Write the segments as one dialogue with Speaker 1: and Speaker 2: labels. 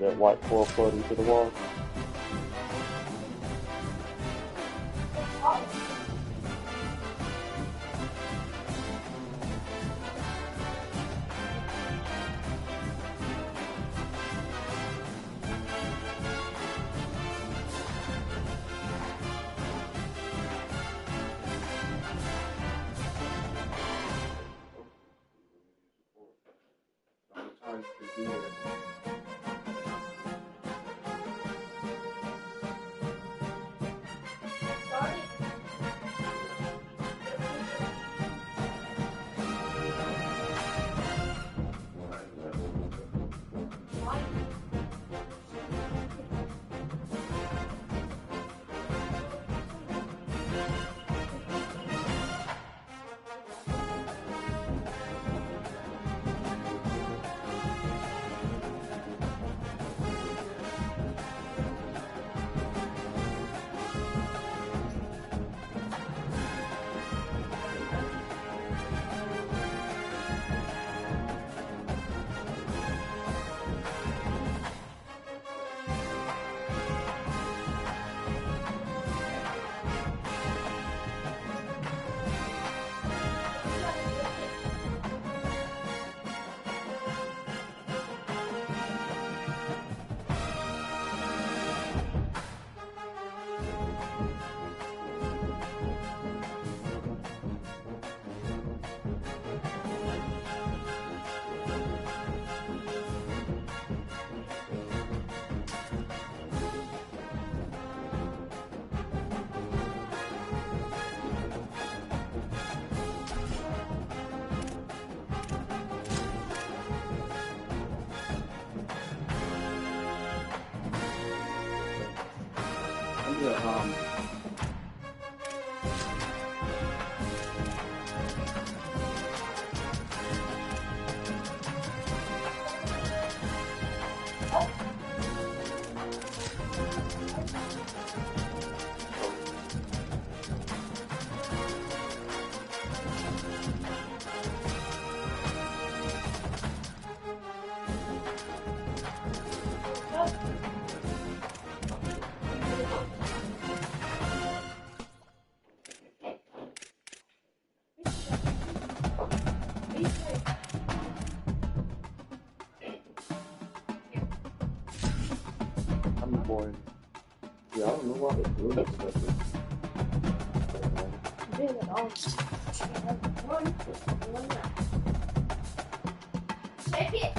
Speaker 1: that white foil floating to the wall. Yeah, I don't know why they're doing this stuff.
Speaker 2: Take it.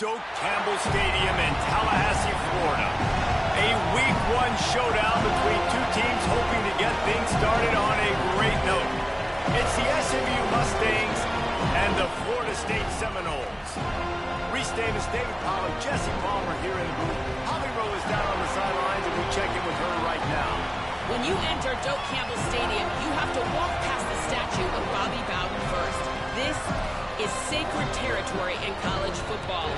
Speaker 3: Doak Campbell Stadium in Tallahassee, Florida. A Week 1 showdown between two teams hoping to get things started on a great note. It's the SMU Mustangs and the Florida State Seminoles. Reese Davis, David Pollard, Jesse Palmer here in the booth. Holly Rowe is down on the sidelines, and we check in with her right now.
Speaker 4: When you enter Doak Campbell Stadium, you have to walk past the statue of Bobby Bowden first. This is sacred territory in college football.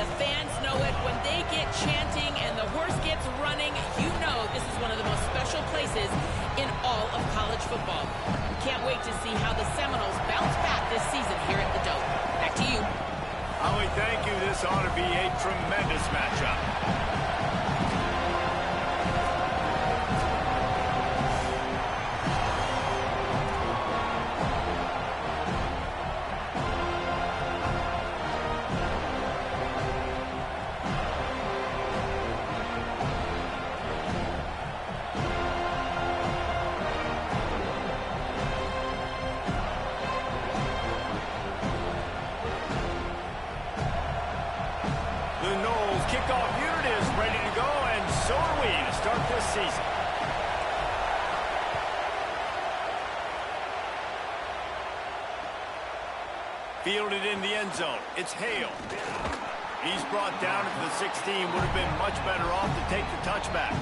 Speaker 4: The fans know it. When they get chanting and the horse gets running, you know this is one of the most special places in all of college football. Can't wait to see how the Seminoles bounce back this season here at the Doak. Back to you.
Speaker 3: Holly, thank you. This ought to be a tremendous matchup. The Noles kickoff unit is ready to go, and so are we to start this season. Fielded in the end zone. It's Hale. He's brought down at the 16. Would have been much better off to take the touchback.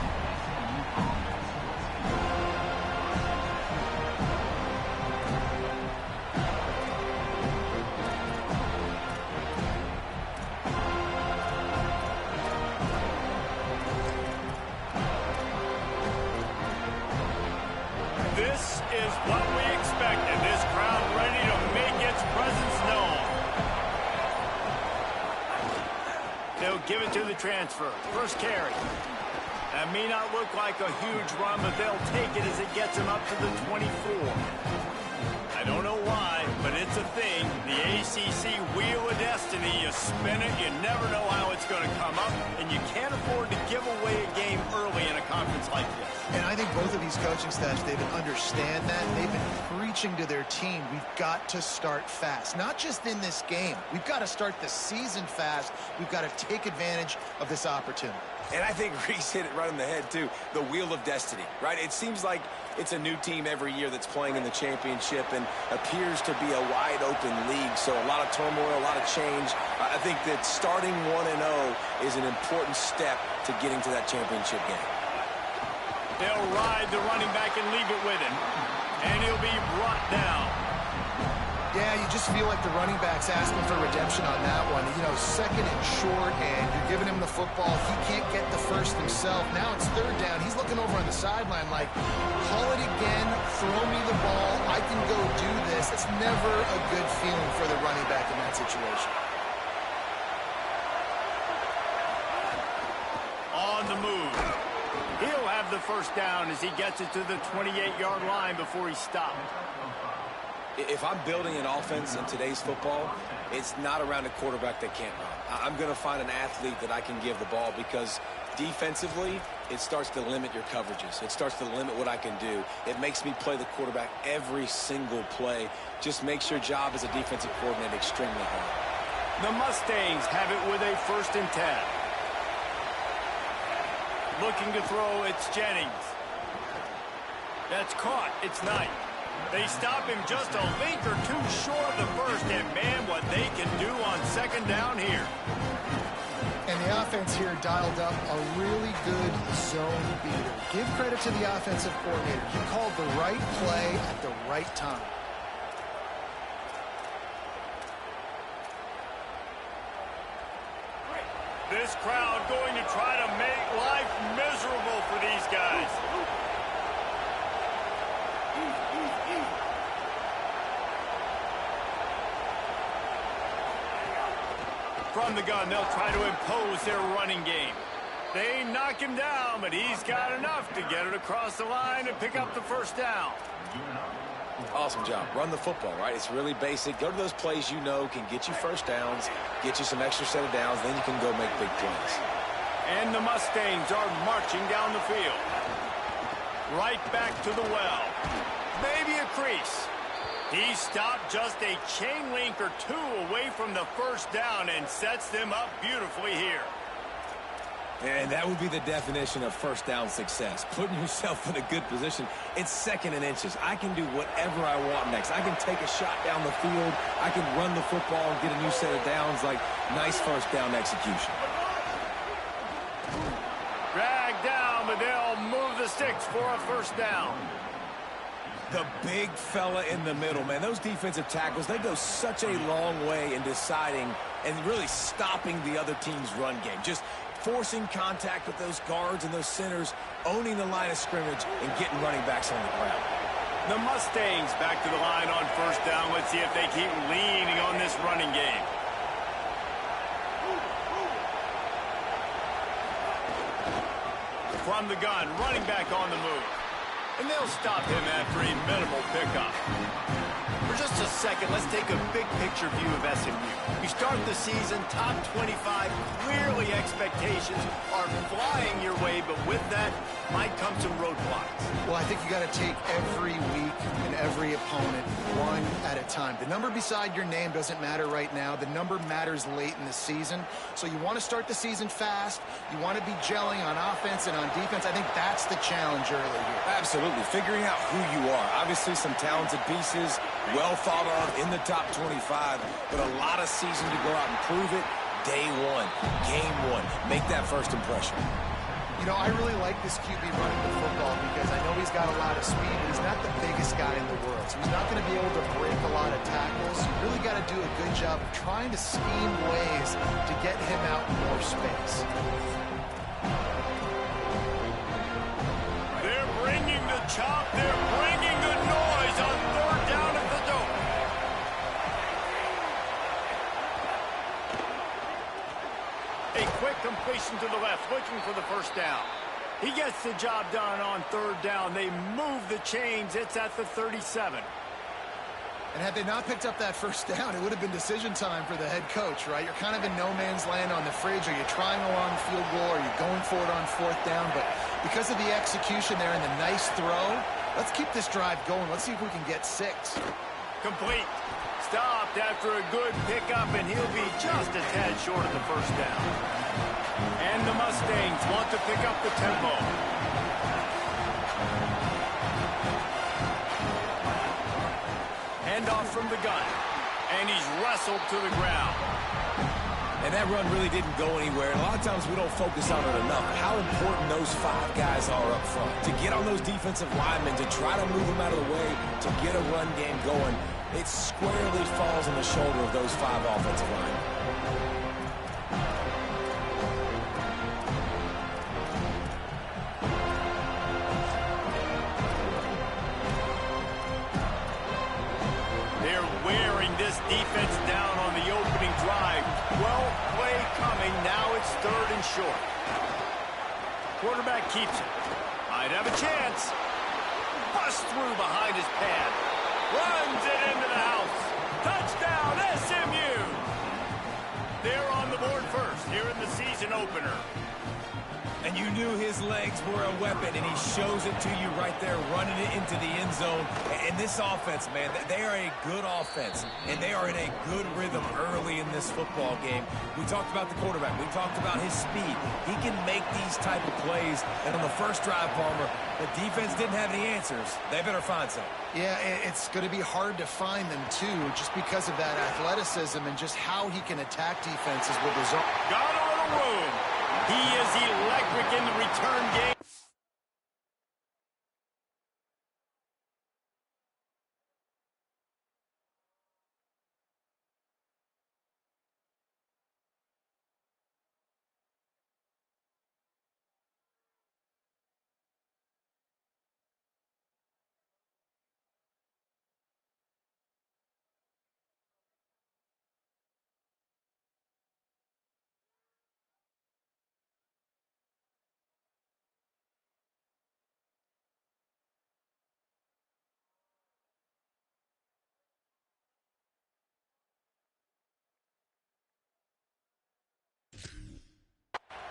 Speaker 3: They'll give it to the transfer. First carry. That may not look like a huge run, but they'll take it as it gets them up to the 24. I don't know why, but it's a thing. The ACC Wheel of Destiny, you spin it, you never know how it's going to come up, and you can't afford to give away a game early in a conference like this.
Speaker 5: And I think both of these coaching staffs, David, understand that. They've been preaching to their team, we've got to start fast. Not just in this game. We've got to start the season fast. We've got to take advantage of this opportunity.
Speaker 6: And I think Reese hit it right on the head, too. The Wheel of Destiny, right? It seems like it's a new team every year that's playing in the championship and appears to be a wide-open league. So a lot of turmoil, a lot of change. I think that starting 1-0 is an important step to getting to that championship game.
Speaker 3: They'll ride the running back and leave it with him. And he'll be brought down.
Speaker 5: Yeah, you just feel like the running back's asking for redemption on that one. You know, second and short, and you're giving him the football. He can't get the first himself. Now it's third down. He's looking over on the sideline like, call it again, throw me the ball, I can go do this. It's never a good feeling for the running back in that situation.
Speaker 3: On the move. He'll have the first down as he gets it to the 28-yard line before he's stopped.
Speaker 6: If I'm building an offense in today's football, it's not around a quarterback that can't run. I'm going to find an athlete that I can give the ball because defensively, it starts to limit your coverages. It starts to limit what I can do. It makes me play the quarterback every single play. Just makes your job as a defensive coordinator extremely hard.
Speaker 3: The Mustangs have it with a 1st and 10. Looking to throw, it's Jennings. That's caught. It's Knight. They stop him just a link or two short of the first, and man, what they can do on 2nd down here.
Speaker 5: And the offense here dialed up a really good zone beater. Give credit to the offensive coordinator. He called the right play at the right time.
Speaker 3: This crowd going to try to make life miserable for these guys. From the gun, they'll try to impose their running game. They knock him down, but he's got enough to get it across the line and pick up the first down.
Speaker 6: Awesome job. Run the football, right? It's really basic. Go to those plays you know can get you first downs, get you some extra set of downs, then you can go make big plays.
Speaker 3: And the Mustangs are marching down the field. Right back to the well. Maybe a crease. He stopped just a chain link or two away from the first down and sets them up beautifully here.
Speaker 6: And that would be the definition of first down success. Putting yourself in a good position. It's 2nd and inches. I can do whatever I want next. I can take a shot down the field. I can run the football and get a new set of downs. Like, nice first down execution.
Speaker 3: Drag down, but they'll move the sticks for a first down.
Speaker 6: The big fella in the middle, man. Those defensive tackles, they go such a long way in deciding and really stopping the other team's run game. Just forcing contact with those guards and those centers, owning the line of scrimmage, and getting running backs on the ground.
Speaker 3: The Mustangs back to the line on first down. Let's see if they keep leaning on this running game. From the gun, running back on the move. And they'll stop him after a minimal pickup. For just a second, let's take a big picture view of SMU. You start the season top 25. Clearly expectations are flying your way, but with that might come some roadblocks.
Speaker 5: Well, I think you got to take every week and every opponent one at a time. The number beside your name doesn't matter right now. The number matters late in the season. So you want to start the season fast. You want to be gelling on offense and on defense. I think that's the challenge early here.
Speaker 6: Absolutely. Figuring out who you are. Obviously some talented pieces, well thought of in the top 25, but a lot of season to go out and prove it. Day one, game one. Make that first impression.
Speaker 5: You know, I really like this QB running the football because I know he's got a lot of speed, but he's not the biggest guy in the world. So he's not going to be able to break a lot of tackles. You really got to do a good job of trying to scheme ways to get him out in more space.
Speaker 3: They're bringing the chop. They're bringing the noise on third down at the dome. A quick completion to the left, looking for the first down. He gets the job done on third down. They move the chains. It's at the 37.
Speaker 5: And had they not picked up that first down, it would have been decision time for the head coach, right? You're kind of in no man's land on the fridge. Are you trying a long field goal? Are you going for it on fourth down? But because of the execution there and the nice throw, let's keep this drive going. Let's see if we can get 6.
Speaker 3: Complete. Stopped after a good pickup, and he'll be just a tad short of the first down. And the Mustangs want to pick up the tempo. Handoff from the gun, and he's wrestled to the ground.
Speaker 6: And that run really didn't go anywhere. And a lot of times we don't focus on it enough. How important those 5 guys are up front. To get on those defensive linemen, to try to move them out of the way, to get a run game going, it squarely falls on the shoulder of those 5 offensive linemen.
Speaker 3: They're wearing this defense down on the opening drive. Well play coming. Now it's 3rd and short. Quarterback keeps it. Might have a chance. Busts through behind his pad. Runs it into the house. Touchdown, SMU! They're on the board first here in the season opener.
Speaker 6: And you knew his legs were a weapon, and he shows it to you right there, running it into the end zone. And this offense, man, they are a good offense, and they are in a good rhythm early in this football game. We talked about the quarterback. We talked about his speed. He can make these type of plays. And on the first drive, Palmer, the defense didn't have any answers. They better find some.
Speaker 5: Yeah, it's going to be hard to find them, too, just because of that athleticism and just how he can attack defenses with his own.
Speaker 3: Got a little room. He is electric in the return game.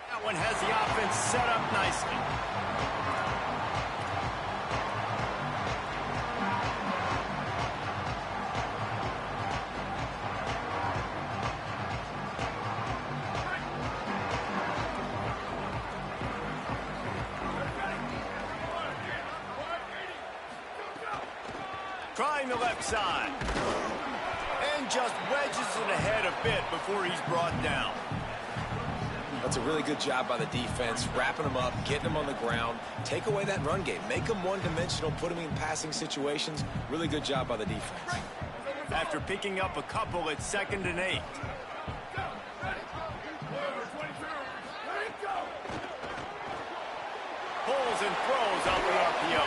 Speaker 3: That one has the offense set up nicely. Trying the left side. And just wedges it ahead a bit before he's brought down.
Speaker 6: That's a really good job by the defense, wrapping them up, getting them on the ground. Take away that run game. Make them one-dimensional, put them in passing situations. Really good job by the defense.
Speaker 3: After picking up a couple, it's 2nd and 8. Pulls and throws out the RPO.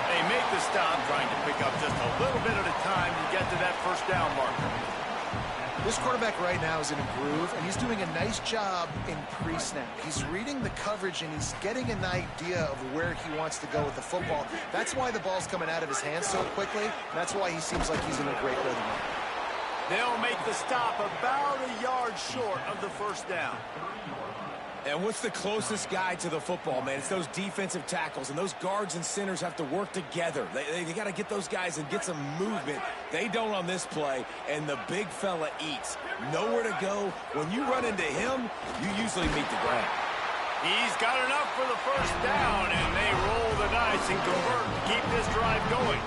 Speaker 3: They make the stop, trying to pick up just a little bit at a time to get to that first down marker.
Speaker 5: This quarterback right now is in a groove, and he's doing a nice job in pre-snap. He's reading the coverage, and he's getting an idea of where he wants to go with the football. That's why the ball's coming out of his hands so quickly. That's why he seems like he's in a great rhythm.
Speaker 3: They'll make the stop about a yard short of the first down.
Speaker 6: And what's the closest guy to the football, man? It's those defensive tackles, and those guards and centers have to work together. They got to get those guys and get some movement. They don't on this play, and the big fella eats. Nowhere to go. When you run into him, you usually meet the ground.
Speaker 3: He's got enough for the first down, and they roll the dice and convert to keep this drive going.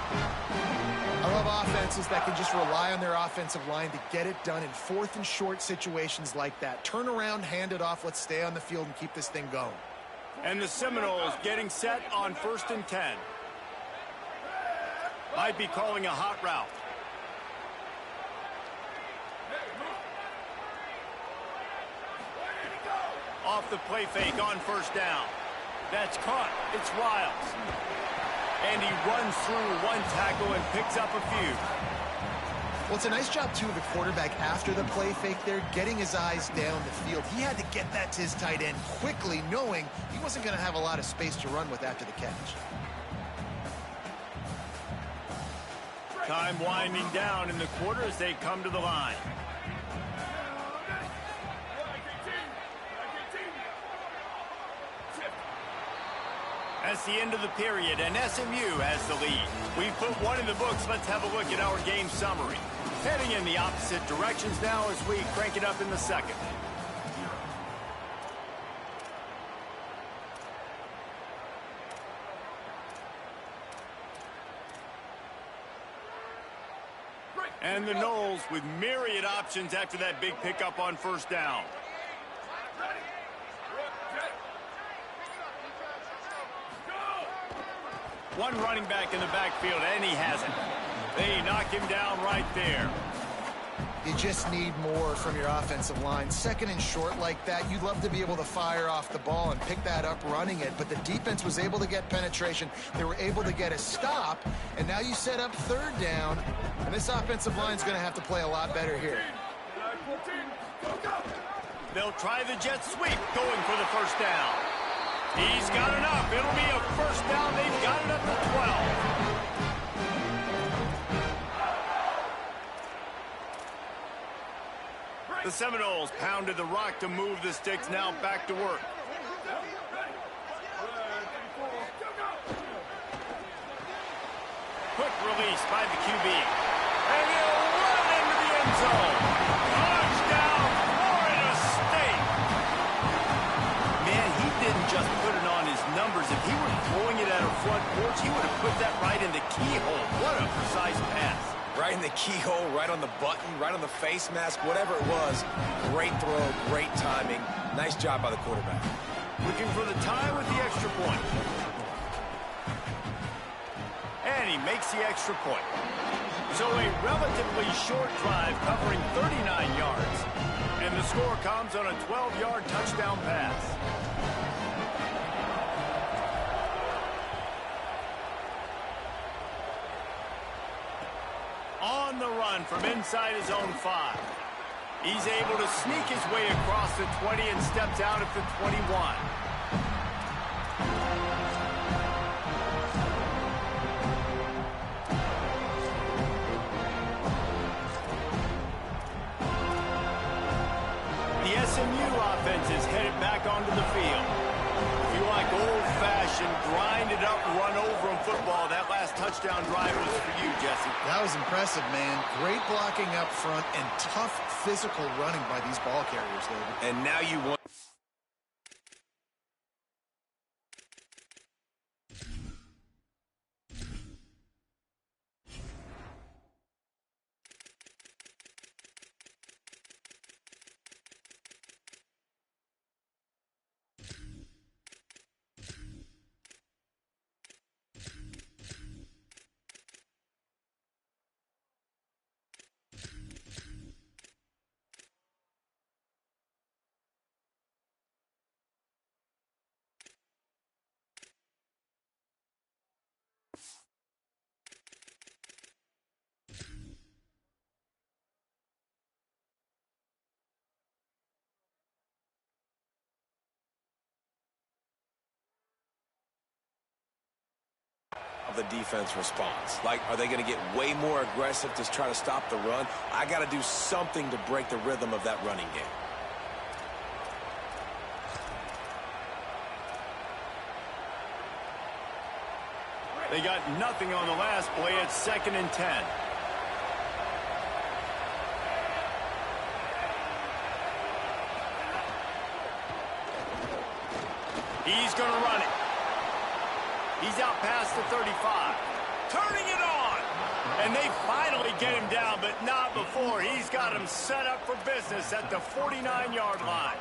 Speaker 5: I love offenses that can just rely on their offensive line to get it done in 4th and short situations like that. Turn around, hand it off, let's stay on the field and keep this thing going.
Speaker 3: And the Seminoles getting set on 1st and 10. Might be calling a hot route. Off the play fake on first down. That's caught. It's Riles. And he runs through one tackle and picks up a few.
Speaker 5: Well, it's a nice job, too, of the quarterback after the play fake there, getting his eyes down the field. He had to get that to his tight end quickly, knowing he wasn't going to have a lot of space to run with after the catch.
Speaker 3: Time winding down in the quarter as they come to the line. That's the end of the period, and SMU has the lead. We've put one in the books. Let's have a look at our game summary. Heading in the opposite directions now as we crank it up in the second. And the Noles with myriad options after that big pickup on first down. One running back in the backfield, and he has it. They knock him down right there.
Speaker 5: You just need more from your offensive line. Second and short like that, you'd love to be able to fire off the ball and pick that up running it, but the defense was able to get penetration. They were able to get a stop, and now you set up third down, and this offensive line is going to have to play a lot better here.
Speaker 3: They'll try the jet sweep, going for the first down. He's got enough. It'll be a first down. They've got it up to 12. The Seminoles pounded the rock to move the sticks, now back to work. Quick release by the QB. And he'll run into the end zone. Touchdown, Florida State. Man, he didn't just put it on his numbers. If he were throwing it at a front porch, he would have put that right in the keyhole. What a precise pass.
Speaker 6: Right in the keyhole, right on the button, right on the face mask, whatever it was. Great throw, great timing. Nice job by the quarterback.
Speaker 3: Looking for the tie with the extra point. And he makes the extra point. So a relatively short drive covering 39 yards. And the score comes on a 12-yard touchdown pass. On the run from inside his own 5. He's able to sneak his way across the 20 and steps out at the 21. The SMU offense is headed back onto the field. If you like old-fashioned, grind-it-up, run-over-'em football, that last touchdown drive was for you, Jesse.
Speaker 5: That was impressive, man. Great blocking up front and tough physical running by these ball carriers, David.
Speaker 6: And now you want... the defense response. Like, are they going to get way more aggressive to try to stop the run? I got to do something to break the rhythm of that running game.
Speaker 3: They got nothing on the last play. It's 2nd and 10. He's going to run it. He's out past the 35. Turning it on. And they finally get him down, but not before. He's got him set up for business at the 49-yard line.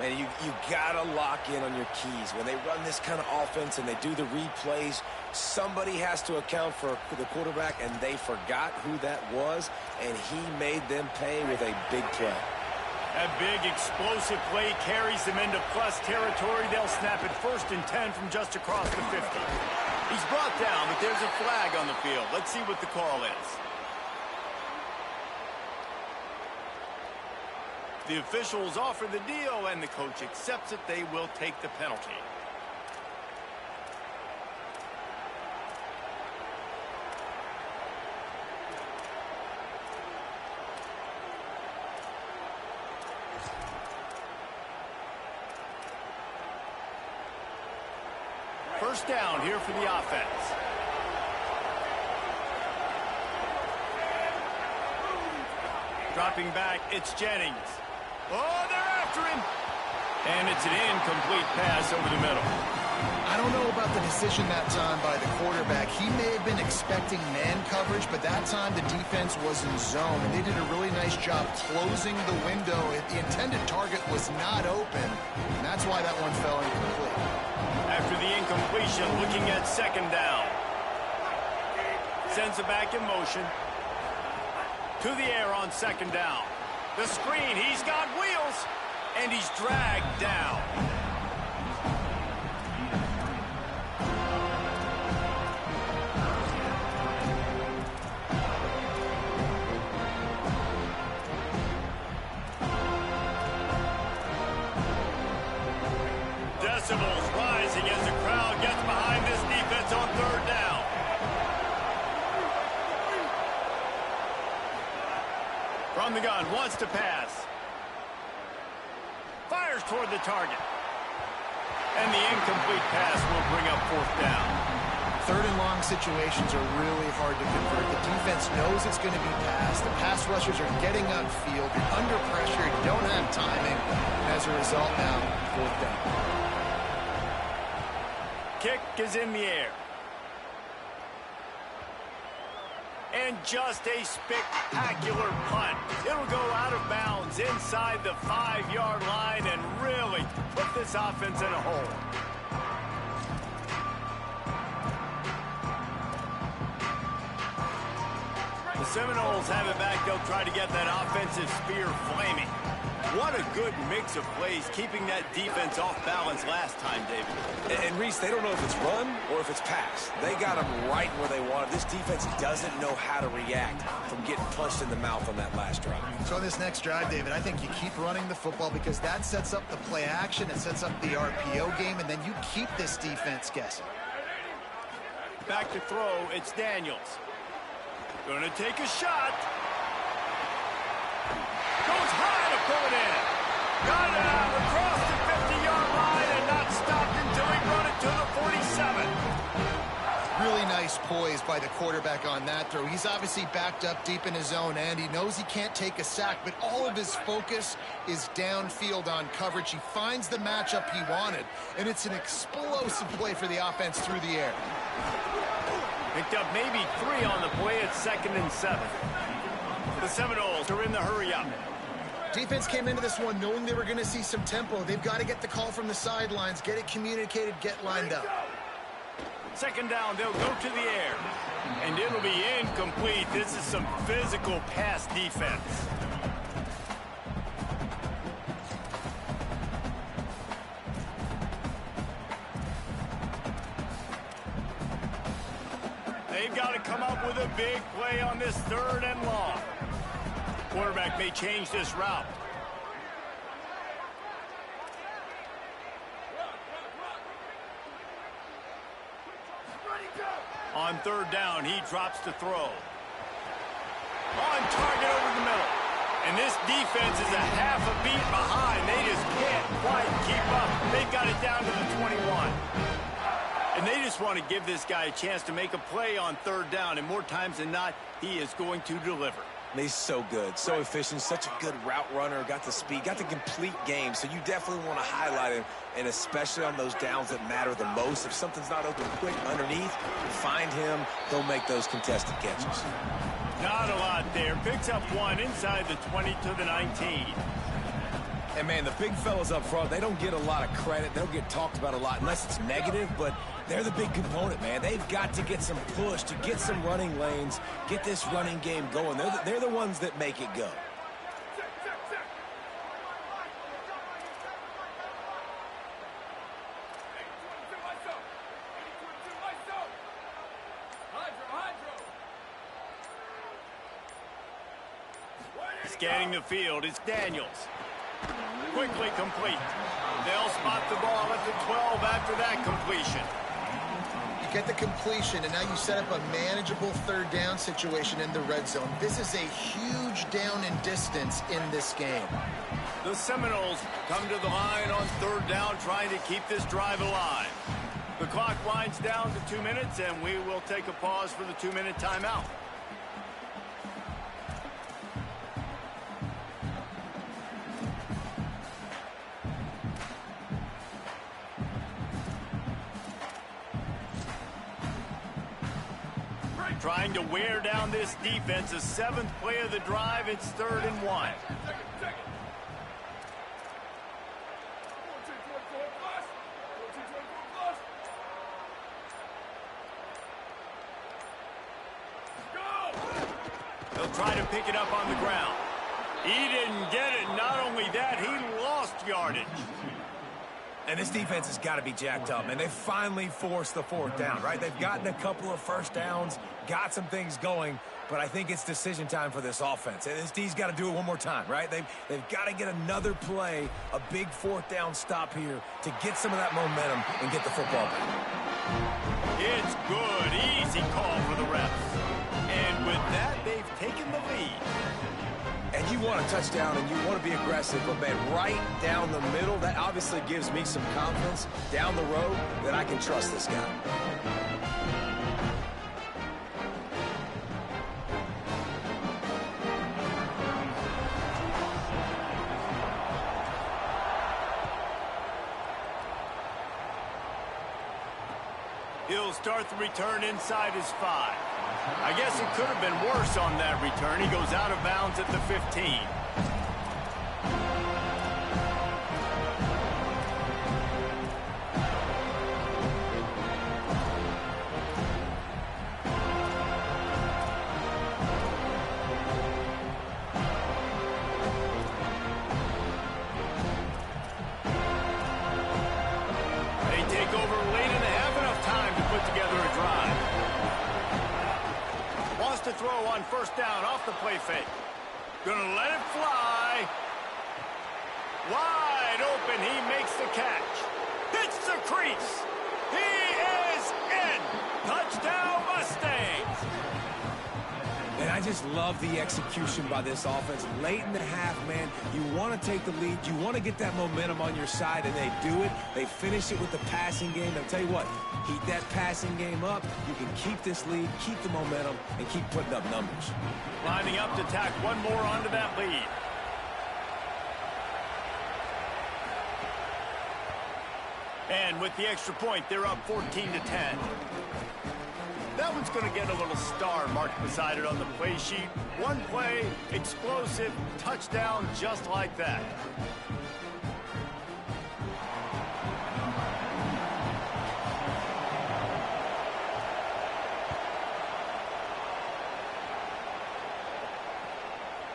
Speaker 6: Man, you got to lock in on your keys. When they run this kind of offense and they do the replays, somebody has to account for the quarterback, and they forgot who that was, and he made them pay with a big play.
Speaker 3: That big explosive play carries them into plus territory. They'll snap it 1st and 10 from just across the 50. He's brought down, but there's a flag on the field. Let's see what the call is. The officials offer the deal, and the coach accepts it. They will take the penalty. First down here for the offense. Dropping back, it's Jennings. Oh, they're after him. And it's an incomplete pass over the middle.
Speaker 5: I don't know about the decision that time by the quarterback. He may have been expecting man coverage, but that time the defense was in zone, and they did a really nice job closing the window. The intended target was not open, and that's why that one fell incomplete.
Speaker 3: After the incompletion, looking at second down. Sends it back in motion. To the air on second down. The screen, he's got wheels, and he's dragged down. Decibels rising as the crowd gets behind this defense on third down. From the gun, wants to pass. Fires toward the target. And the incomplete pass will bring up fourth down.
Speaker 5: Third and long situations are really hard to convert. The defense knows it's going to be passed. The pass rushers are getting upfield. You're under pressure. You don't have timing. As a result now, fourth down.
Speaker 3: Kick is in the air. And just a spectacular punt. It'll go out of bounds inside the 5-yard line and really put this offense in a hole. The Seminoles have it back. They'll try to get that offensive spear flaming. What a good mix of plays, keeping that defense off balance last time, David.
Speaker 6: And Reese, they don't know if it's run or if it's pass. They got them right where they want it. This defense doesn't know how to react from getting punched in the mouth on that last drive.
Speaker 5: So on this next drive, David, I think you keep running the football because that sets up the play action, it sets up the RPO game, and then you keep this defense guessing.
Speaker 3: Back to throw, it's Daniels. Gonna take a shot. Goes high to pull it in. Got it out across the 50-yard line and not stopped until he brought it to the 47.
Speaker 5: Really nice poise by the quarterback on that throw. He's obviously backed up deep in his own end. He knows he can't take a sack, but all of his focus is downfield on coverage. He finds the matchup he wanted, and it's an explosive play for the offense through the air.
Speaker 3: Picked up maybe 3 on the play at 2nd and 7. The Seminoles are in the hurry-up.
Speaker 5: Defense came into this one knowing they were going to see some tempo. They've got to get the call from the sidelines, get it communicated, get lined up.
Speaker 3: Second down, they'll go to the air. And it'll be incomplete. This is some physical pass defense. They've got to come up with a big play on this 3rd and long. Quarterback may change this route. On 3rd down, he drops to throw. On target over the middle. And this defense is a half a beat behind. They just can't quite keep up. They've got it down to the 21. And they just want to give this guy a chance to make a play on 3rd down. And more times than not, he is going to deliver.
Speaker 6: He's so good, so efficient, such a good route runner, got the speed, got the complete game. So you definitely want to highlight him, and especially on those downs that matter the most. If something's not open quick underneath, find him, he'll make those contested catches.
Speaker 3: Not a lot there. Picks up 1 inside the 20 to the 19.
Speaker 6: And, man, the big fellas up front, they don't get a lot of credit. They don't get talked about a lot unless it's negative, but they're the big component, man. They've got to get some push, to get some running lanes, get this running game going. They're the ones that make it go.
Speaker 3: Scanning the field, it's Daniels. quickly complete. They'll spot the ball at the 12 after that completion.
Speaker 5: You get the completion, and now you set up a manageable third down situation in the red zone. This is a huge down in distance in this game.
Speaker 3: The Seminoles come to the line on third down, trying to keep this drive alive. The clock winds down to 2 minutes, and we will take a pause for the 2-minute timeout. Trying to wear down this defense. The 7th play of the drive. It's 3rd and 1. They'll try to pick it up on the ground. He didn't get it. Not only that, he lost yardage.
Speaker 6: And this defense has got to be jacked up, and they finally forced the 4th down, right? They've gotten a couple of first downs, got some things going, but I think it's decision time for this offense. And this D's got to do it one more time, right? They've got to get another play, a big 4th down stop here to get some of that momentum and get the football back.
Speaker 3: It's good. Easy call for the refs. And with that, they've taken the lead.
Speaker 6: And you want a touchdown and you want to be aggressive, but man, right down the middle, that obviously gives me some confidence down the road that I can trust this guy.
Speaker 3: He'll start the return inside his 5. I guess it could have been worse on that return. He goes out of bounds at the 15. They take over late in the half, enough time to put together a drive. Wants to throw on 1st down off the play fake. Gonna let it fly. Wide open, he makes the catch. Hits the crease. He is in. Touchdown Mustangs.
Speaker 6: And I just love the execution by this offense. Late in the half, man, you want to take the lead. You want to get that momentum on your side, and they do it. They finish it with the passing game. I'll tell you what, keep that passing game up. You can keep this lead, keep the momentum, and keep putting up numbers.
Speaker 3: Lining up to tack one more onto that lead. And with the extra point, they're up 14-10. That one's going to get a little star marked beside it on the play sheet. One play, explosive, touchdown, just like that.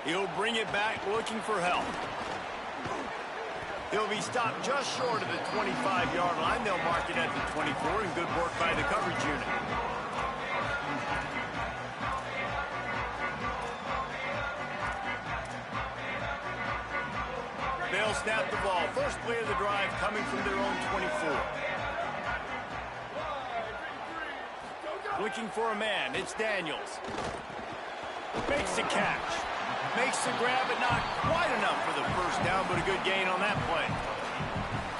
Speaker 3: He'll bring it back looking for help. He'll be stopped just short of the 25-yard line. They'll mark it at the 24, and good work by the coverage unit. They'll snap the ball. First play of the drive coming from their own 24. Looking for a man. It's Daniels. Makes the catch. Makes the grab, but not quite enough for the 1st down, but a good gain on that play.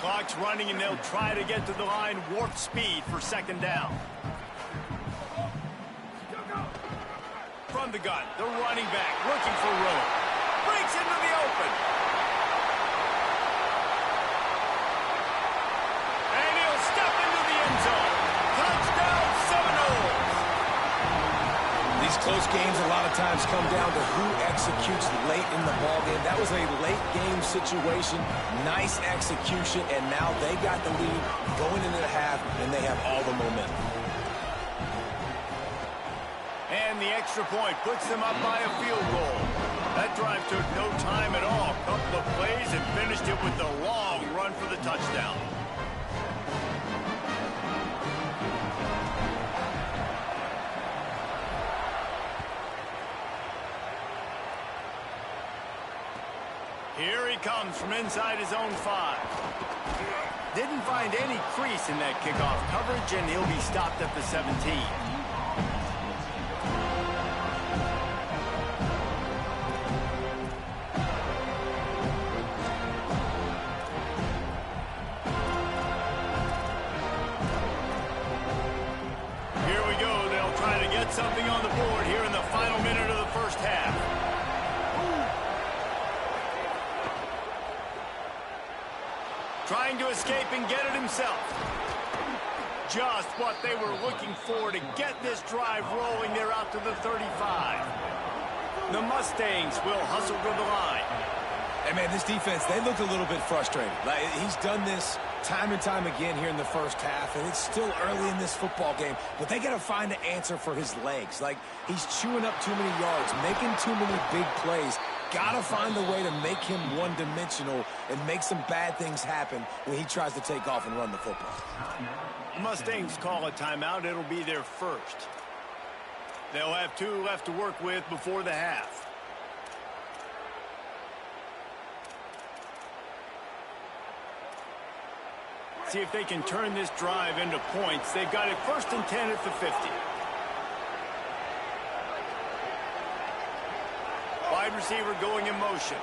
Speaker 3: Clock's running, and they'll try to get to the line warp speed for 2nd down. From the gun, the running back looking for room. Breaks into the open. And he'll step into the end zone. Touchdown, Seminoles.
Speaker 6: These close games a lot of times come down to who executes late in the ballgame. That was a late game situation. Nice execution, and now they got the lead going into the half, and they have all the momentum.
Speaker 3: And the extra point puts them up by a field goal. That drive took no time at all. Couple of plays and finished it with a long run for the touchdown. Here he comes from inside his own 5. Didn't find any crease in that kickoff coverage, and he'll be stopped at the 17. Here we go. They'll try to get something on the board here in the final minute of the first half. Trying to escape and get it himself. Just what they were looking for to get this drive rolling. They're out to the 35. The Mustangs will hustle to the line.
Speaker 6: Hey, man, this defense, they look a little bit frustrated. Like, he's done this time and time again here in the first half, and it's still early in this football game, but they got to find an answer for his legs. Like, he's chewing up too many yards, making too many big plays. Got to find a way to make him one-dimensional and make some bad things happen when he tries to take off and run the football.
Speaker 3: Mustangs call a timeout. It'll be their first. They'll have 2 left to work with before the half. See if they can turn this drive into points. They've got it 1st and 10 at the 50. Wide receiver going in motion.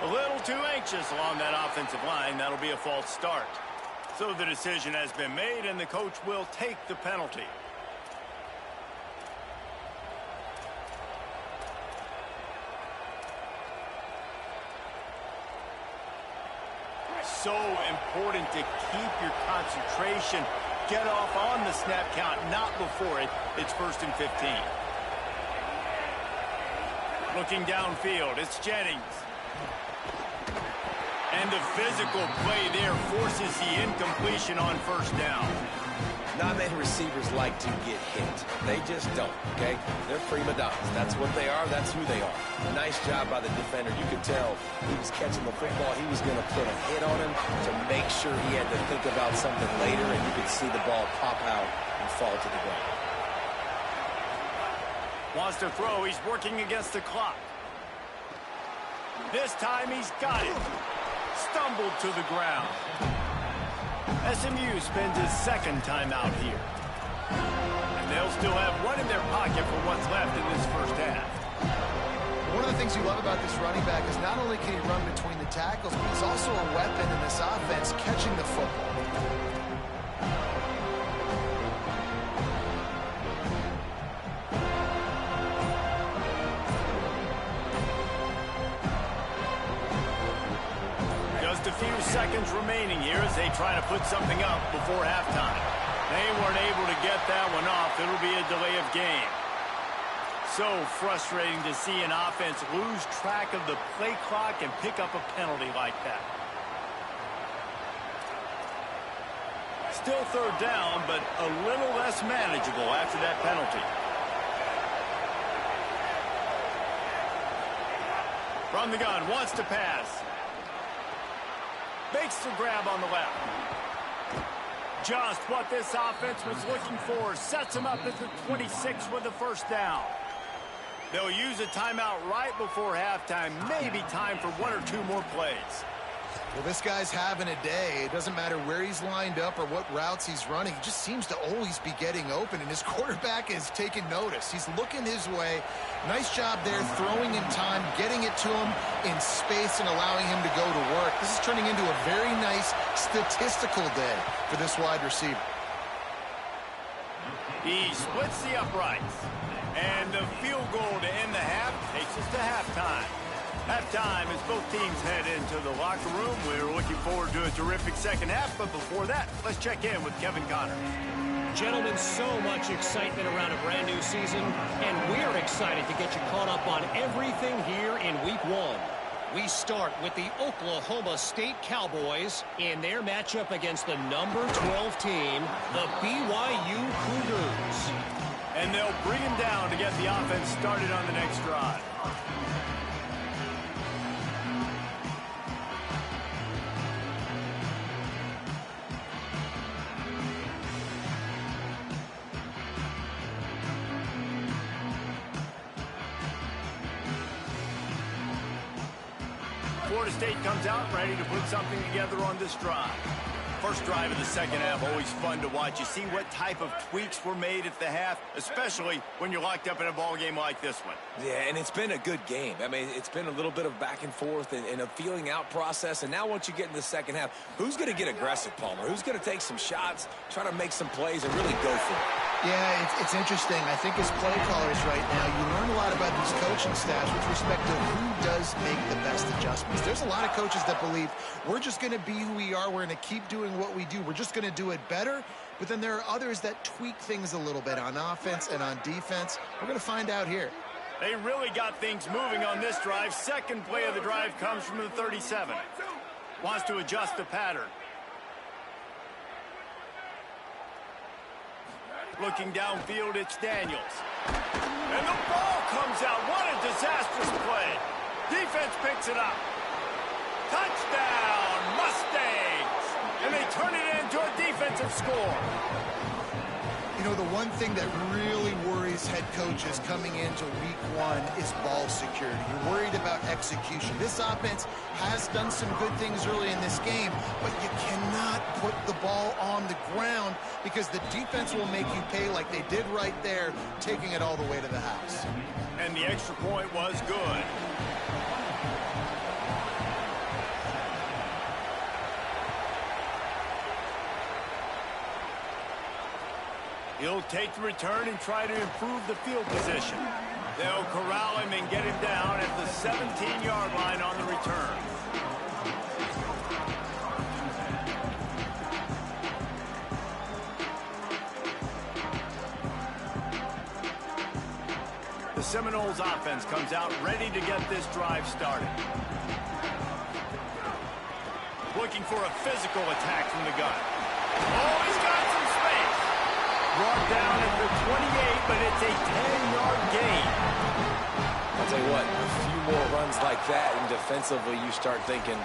Speaker 3: A little too anxious along that offensive line. That'll be a false start. So the decision has been made, and the coach will take the penalty. So important to keep your concentration. Get off on the snap count, not before it. It's 1st and 15. Looking downfield, it's Jennings. And the physical play there forces the incompletion on 1st down.
Speaker 6: Not many receivers like to get hit. They just don't, okay? They're prima donnas. That's what they are. That's who they are. Nice job by the defender. You could tell he was catching the football. He was going to put a hit on him to make sure he had to think about something later, and you could see the ball pop out and fall to the ground.
Speaker 3: Wants to throw. He's working against the clock. This time he's got it. Stumbled to the ground. SMU spends his 2nd timeout here. And they'll still have 1 in their pocket for what's left in this first half.
Speaker 5: One of the things you love about this running back is not only can he run between the tackles, but he's also a weapon in this offense catching the football.
Speaker 3: Just a few seconds remaining here as they try to put something up before halftime. They weren't able to get that one off. It'll be a delay of game. So frustrating to see an offense lose track of the play clock and pick up a penalty like that. Still 3rd down, but a little less manageable after that penalty. From the gun, wants to pass. Makes the grab on the left. Just what this offense was looking for. Sets him up at the 26 with the 1st down. They'll use a timeout right before halftime. Maybe time for 1 or 2 more plays.
Speaker 5: Well, this guy's having a day. It doesn't matter where he's lined up or what routes he's running. He just seems to always be getting open, and his quarterback is taking notice. He's looking his way. Nice job there, throwing in time, getting it to him in space and allowing him to go to work. This is turning into a very nice statistical day for this wide receiver.
Speaker 3: He splits the uprights. And the field goal to end the half takes us to halftime. Halftime as both teams head into the locker room. We're looking forward to a terrific second half, but before that, let's check in with Kevin Connor.
Speaker 7: Gentlemen, so much excitement around a brand new season, and we're excited to get you caught up on everything here in Week 1. We start with the Oklahoma State Cowboys in their matchup against the number 12 team, the BYU Cougars.
Speaker 3: And they'll bring him down to get the offense started on the next drive. Florida State comes out ready to put something together on this drive. First drive of the second half, always fun to watch. You see what type of tweaks were made at the half, especially when you're locked up in a ball game like this one.
Speaker 6: Yeah, and it's been a good game. I mean, it's been a little bit of back and forth and a feeling out process. And now once you get in the second half, who's going to get aggressive, Palmer? Who's going to take some shots, try to make some plays, and really go for it?
Speaker 5: Yeah, it's interesting. I think as play callers right now, you learn a lot about these coaching staffs with respect to who does make the best adjustments. There's a lot of coaches that believe we're just going to be who we are. We're going to keep doing what we do. We're just going to do it better. But then there are others that tweak things a little bit on offense and on defense. We're going to find out here.
Speaker 3: They really got things moving on this drive. Second play of the drive comes from the 37. Wants to adjust the pattern. Looking downfield, it's Daniels. And the ball comes out. What a disastrous play. Defense picks it up. Touchdown, Mustangs! And they turn it into a defensive score.
Speaker 5: You know, the one thing that really worries head coaches coming into week one is ball security. You're worried about execution. This offense has done some good things early in this game, but you cannot put the ball on the ground because the defense will make you pay like they did right there, taking it all the way to the house.
Speaker 3: And the extra point was good. He'll take the return and try to improve the field position. They'll corral him and get him down at the 17-yard line on the return. The Seminoles offense comes out ready to get this drive started. Looking for a physical attack from the gun. Oh, he's got some space. Brought down at the 28, but it's a 10-yard gain.
Speaker 6: I'll tell you what, a few more runs like that, and defensively you start thinking,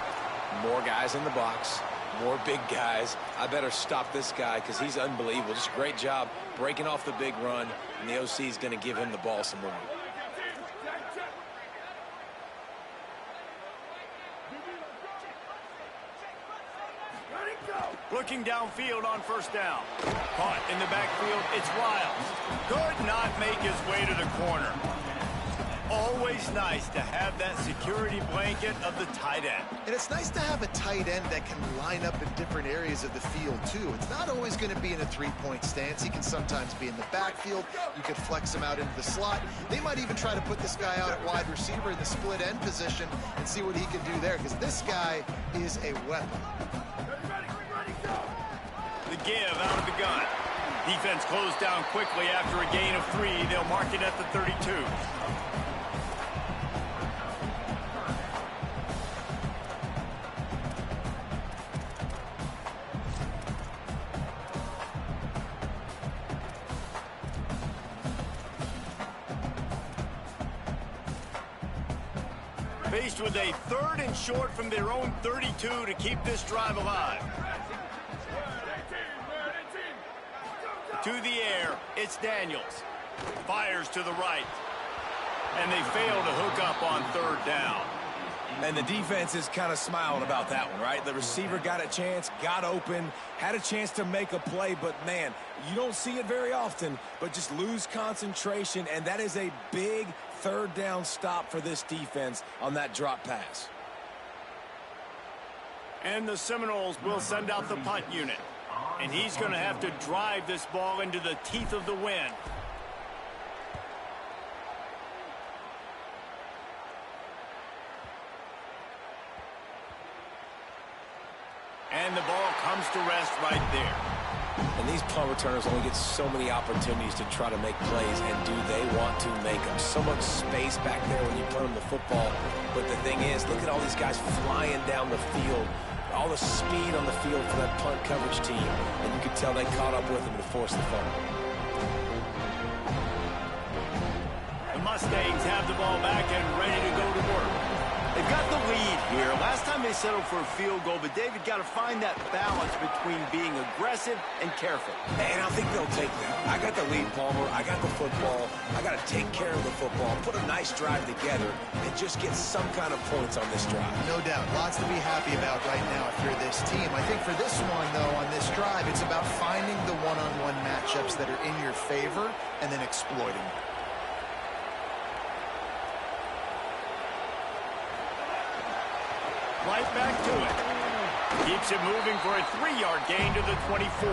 Speaker 6: more guys in the box, more big guys. I better stop this guy because he's unbelievable. Just a great job breaking off the big run, and the OC is going to give him the ball some more.
Speaker 3: Looking downfield on first down. Caught in the backfield, it's Wiles. Could not make his way to the corner. Always nice to have that security blanket of the tight end.
Speaker 5: And it's nice to have a tight end that can line up in different areas of the field, too. It's not always going to be in a three-point stance. He can sometimes be in the backfield. You could flex him out into the slot. They might even try to put this guy out at wide receiver in the split end position and see what he can do there, because this guy is a weapon.
Speaker 3: The give out of the gun. Defense closed down quickly after a gain of 3. They'll mark it at the 32. Faced with a 3rd and short from their own 32 to keep this drive alive. To the air, it's Daniels. Fires to the right. And they fail to hook up on 3rd down.
Speaker 6: And the defense is kind of smiling about that one, right? The receiver got a chance, got open, had a chance to make a play, but man, you don't see it very often, but just lose concentration, and that is a big 3rd down stop for this defense on that drop pass.
Speaker 3: And the Seminoles will send out the punt unit. And he's going to have to drive this ball into the teeth of the wind. And the ball comes to rest right there.
Speaker 6: And these punt returners only get so many opportunities to try to make plays, and do they want to make them? So much space back there when you punt them the football. But the thing is, look at all these guys flying down the field. All the speed on the field for that punt coverage team. And you could tell they caught up with them to force the fumble.
Speaker 3: The Mustangs have the ball back and ready to go to work. They've got the lead here. Last time may settle for a field goal, but David got to find that balance between being aggressive and careful.
Speaker 6: And I think they'll take that. I got the lead, Palmer. I got the football. I got to take care of the football, put a nice drive together, and just get some kind of points on this drive.
Speaker 5: No doubt. Lots to be happy about right now if you're this team. I think for this one, though, on this drive, it's about finding the one-on-one matchups that are in your favor and then exploiting them.
Speaker 3: Right back to it. Keeps it moving for a 3-yard gain to the 24.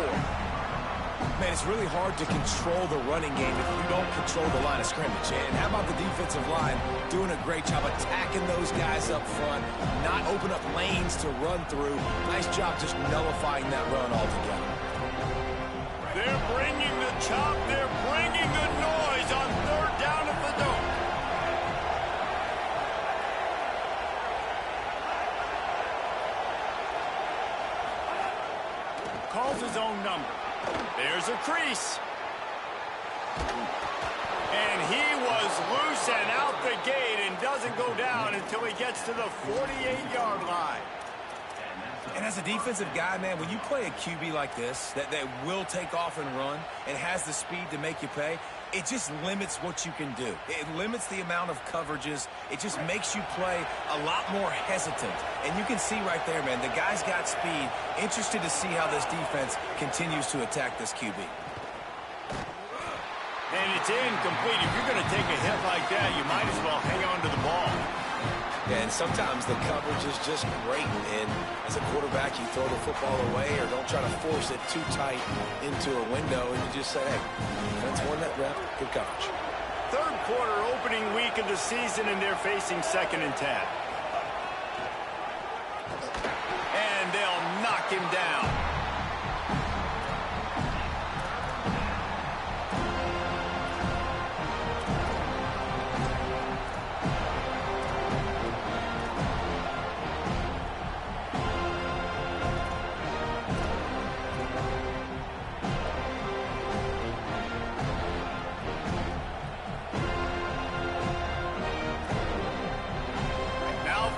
Speaker 6: Man, it's really hard to control the running game if you don't control the line of scrimmage. And how about the defensive line doing a great job attacking those guys up front, not open up lanes to run through. Nice job just nullifying that run altogether.
Speaker 3: They're bringing the chop. They're bringing the noise on 3rd down at the dome. Calls his own number. There's a crease. And he was loose and out the gate and doesn't go down until he gets to the 48-yard line.
Speaker 6: And as a defensive guy, man, when you play a QB like this, that will take off and run and has the speed to make you pay, it just limits what you can do. It limits the amount of coverages. It just makes you play a lot more hesitant. And you can see right there, man, the guy's got speed. Interested to see how this defense continues to attack this QB.
Speaker 3: And it's incomplete. If you're going to take a hit like that, you might as well hang on to the ball.
Speaker 6: And sometimes the coverage is just great. And as a quarterback, you throw the football away or don't try to force it too tight into a window. And you just say, hey, defense won that rep. Good coverage.
Speaker 3: 3rd quarter opening week of the season, and they're facing 2nd and 10. And they'll knock him down.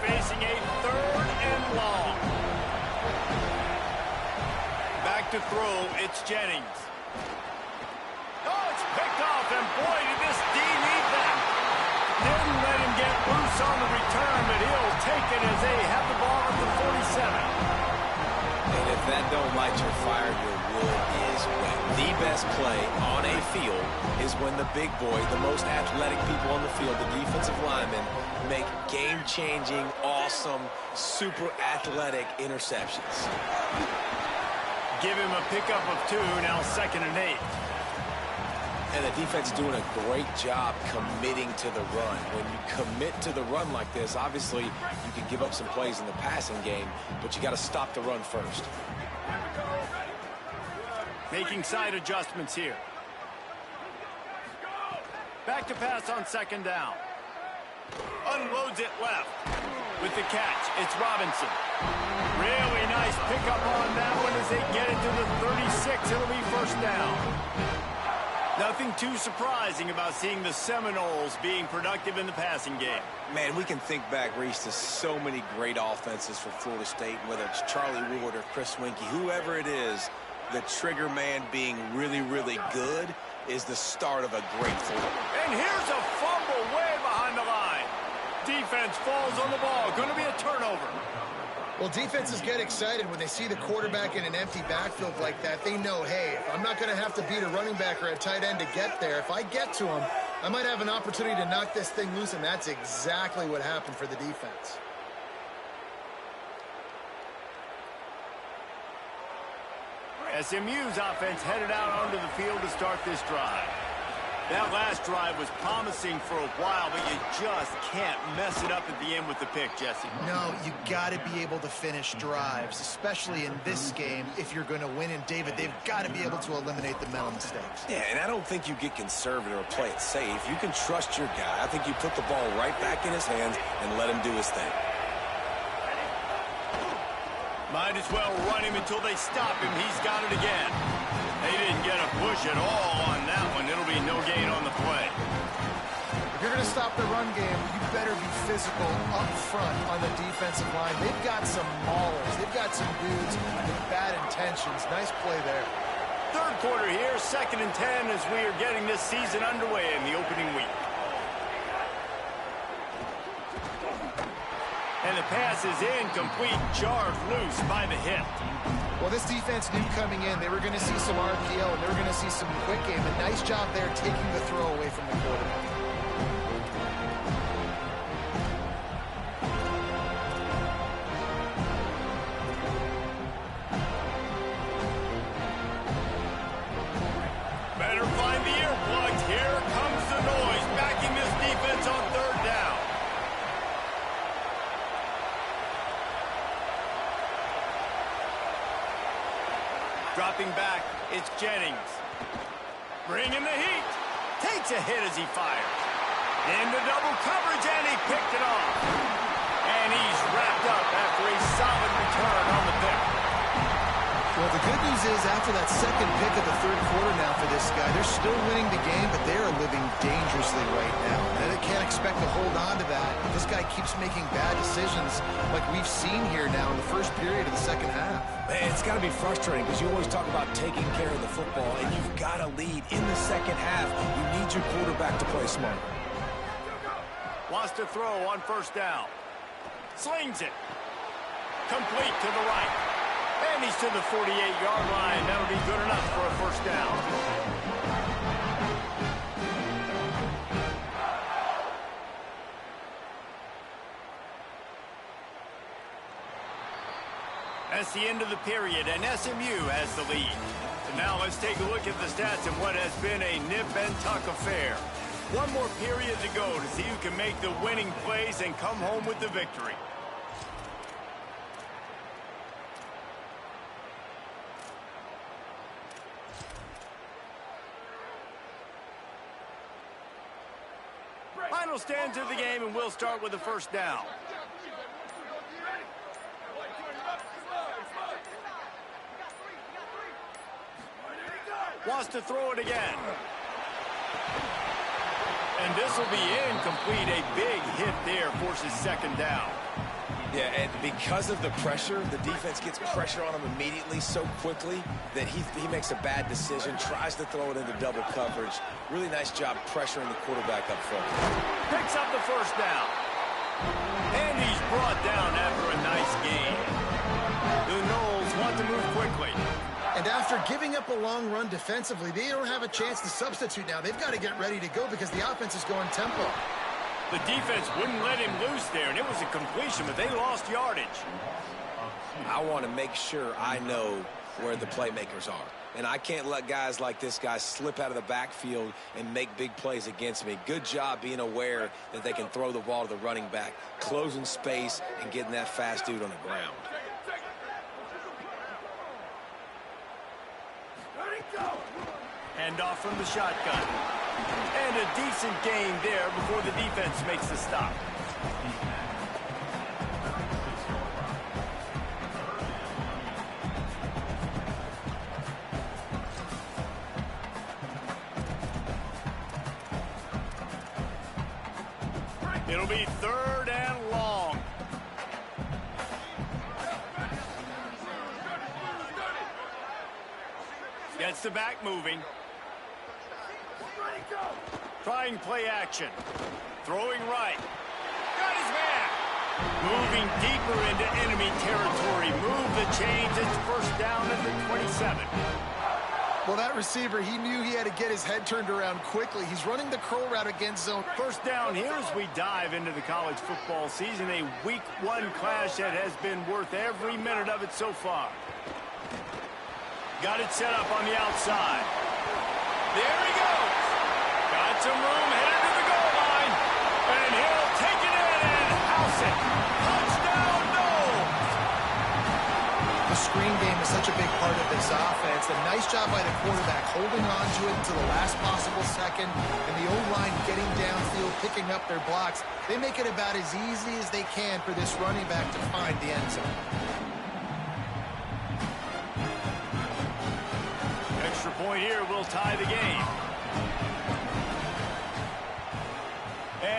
Speaker 3: Facing a 3rd and long. Back to throw, it's Jennings. Oh, it's picked off, and boy, did this D need that. Didn't let him get loose on the return, but he'll take it as they have the ball at the 47.
Speaker 6: And if that don't light your fire, your wood is wet. The best play on a field is when the big boy, the most athletic people on the field, the defensive linemen, make game-changing, awesome, super athletic interceptions.
Speaker 3: Give him a pickup of 2, now 2nd and 8.
Speaker 6: And the defense doing a great job committing to the run. When you commit to the run like this, obviously you can give up some plays in the passing game, but you got to stop the run first.
Speaker 3: Making side adjustments here. Back to pass on 2nd down. Unloads it left. With the catch, it's Robinson. Really nice pickup on that one as they get it to the 36. It'll be 1st down. Nothing too surprising about seeing the Seminoles being productive in the passing game.
Speaker 6: Man, we can think back, Reese, to so many great offenses for Florida State, whether it's Charlie Ward or Chris Winkie, whoever it is, the trigger man being really, really good is the start of a great throw.
Speaker 3: And here's a fumble way behind the line. Defense falls on the ball. Going to be a turnover.
Speaker 5: Well, defenses get excited when they see the quarterback in an empty backfield like that. They know, hey, if I'm not going to have to beat a running back or a tight end to get there, if I get to him, I might have an opportunity to knock this thing loose, and that's exactly what happened for the defense.
Speaker 3: SMU's offense headed out onto the field to start this drive. That last drive was promising for a while, but you just can't mess it up at the end with the pick, Jesse.
Speaker 5: No, you got to be able to finish drives, especially in this game if you're going to win. And, David, they've got to be able to eliminate the mental mistakes.
Speaker 6: Yeah, and I don't think you get conservative or play it safe. You can trust your guy. I think you put the ball right back in his hands and let him do his thing.
Speaker 3: Might as well run him until they stop him. He's got it again. They didn't get a push at all on that one. It'll be no gain on the play.
Speaker 5: you're going to stop the run game, you better be physical up front on the defensive line. They've got some maulers. They've got some dudes with bad intentions. Nice play there.
Speaker 3: Third quarter here, 2nd and 10 as we are getting this season underway in the opening week. And the pass is incomplete, jarred loose by the hip.
Speaker 5: Well, this defense knew coming in they were going to see some RPO and they were going to see some quick game. A nice job there taking the throw away from the quarterback.
Speaker 3: Better find the earplugs. Here comes the noise, backing this defense on 3rd down. Dropping back, it's Jennings. Bringing the heat. Takes a hit as he fires. Into double coverage, and he picked it off. And he's wrapped up after a solid return on the pick.
Speaker 5: Well, the good news is after that second pick of the 3rd quarter now for this guy, they're still winning the game, but they are living dangerously right now. And they can't expect to hold on to that. This guy keeps making bad decisions like we've seen here now in the first period of the second half.
Speaker 6: Man, it's got to be frustrating because you always talk about taking care of the football, and you've got to lead in the second half. You need your quarterback to play smart.
Speaker 3: Wants to throw on 1st down. Slings it. Complete to the right. And he's to the 48-yard line. That'll be good enough for a 1st down. That's the end of the period, and SMU has the lead. So now let's take a look at the stats in what has been a nip-and-tuck affair. One more period to go to see who can make the winning plays and come home with the victory. Final stands of the game, and we'll start with the 1st down. Wants to throw it again. And this will be incomplete. A big hit there forces 2nd down.
Speaker 6: Yeah, and because of the pressure, the defense gets pressure on him immediately so quickly that he makes a bad decision, tries to throw it into double coverage. Really nice job pressuring the quarterback up front.
Speaker 3: Picks up the 1st down. And he's brought down after a nice gain. The Noles want to move quickly.
Speaker 5: And after giving up a long run defensively, they don't have a chance to substitute now. They've got to get ready to go because the offense is going tempo.
Speaker 3: The defense wouldn't let him loose there, and it was a completion, but they lost yardage.
Speaker 6: I want to make sure I know where the playmakers are. And I can't let guys like this guy slip out of the backfield and make big plays against me. Good job being aware that they can throw the ball to the running back, closing space, and getting that fast dude on the ground.
Speaker 3: Hand off from the shotgun. And a decent gain there before the defense makes the stop. It'll be 3rd and long. Gets the back moving. Trying play action. Throwing right. Got his man. Moving deeper into enemy territory. Move the chains. It's 1st down at the 27.
Speaker 5: Well, that receiver, he knew he had to get his head turned around quickly. He's running the curl route against zone.
Speaker 3: 1st down here as we dive into the college football season. A week 1 clash that has been worth every minute of it so far. Got it set up on the outside. There he goes. Got some room, headed to the goal line. And he'll take it in and house it. Touchdown, Noles.
Speaker 5: The screen game is such a big part of this offense. A nice job by the quarterback holding on to it until the last possible second. And the O-line getting downfield, picking up their blocks. They make it about as easy as they can for this running back to find the end zone. Extra
Speaker 3: point here will tie the game.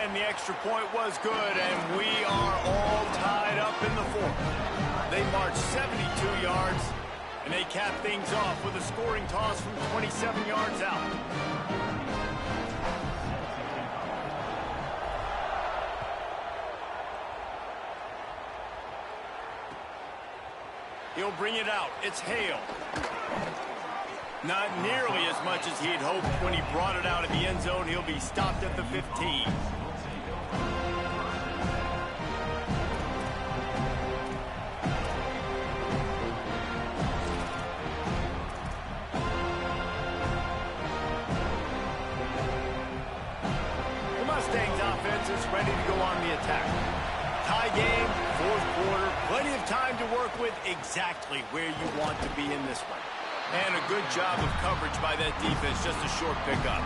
Speaker 3: again, the extra point was good, and we are all tied up in the fourth. They marched 72 yards, and they cap things off with a scoring toss from 27 yards out. He'll bring it out. It's Hale. Not nearly as much as he had hoped when he brought it out of the end zone. He'll be stopped at the 15. The Mustangs offense is ready to go on the attack. Tie game, fourth quarter, plenty of time to work with, exactly where you want to be in this one. And a good job of coverage by that defense, just a short pickup.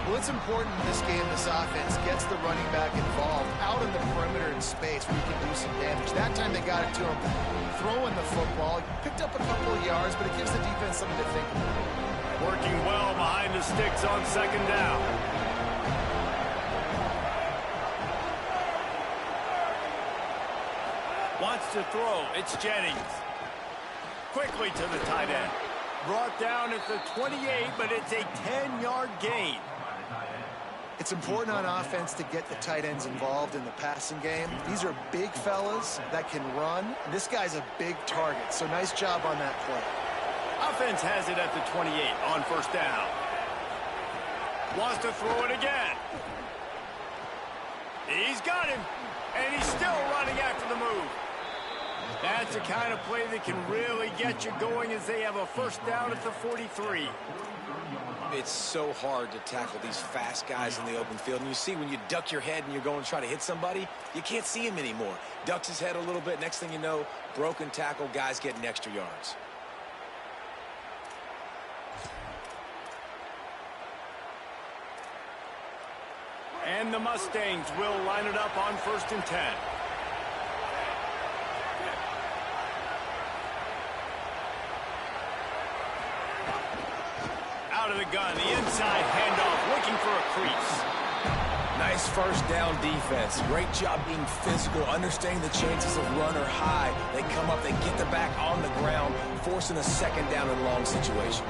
Speaker 5: Well, it's important in this game, this offense gets the running back involved out in the perimeter in space where you can do some damage. That time they got it to him throwing the football. He picked up a couple of yards, but it gives the defense something to think about.
Speaker 3: Working well behind the sticks on second down. Wants to throw. It's Jennings. Quickly to the tight end. Brought down at the 28, but it's a 10-yard gain.
Speaker 5: It's important on offense to get the tight ends involved in the passing game. These are big fellas that can run. This guy's a big target, so nice job on that play.
Speaker 3: Offense has it at the 28 on first down. Wants to throw it again. He's got him, and he's still running after the move. That's the kind of play that can really get you going as they have a first down at the 43.
Speaker 6: It's so hard to tackle these fast guys in the open field. And you see when you duck your head and you're going to try to hit somebody, you can't see him anymore. Ducks his head a little bit. Next thing you know, broken tackle, guys getting extra yards.
Speaker 3: And the Mustangs will line it up on 1st and 10. Out of the gun, the inside handoff, looking for a crease.
Speaker 6: Nice first down defense. Great job being physical, understanding the chances of run are high. They come up, they get the back on the ground, forcing a second down and long situation.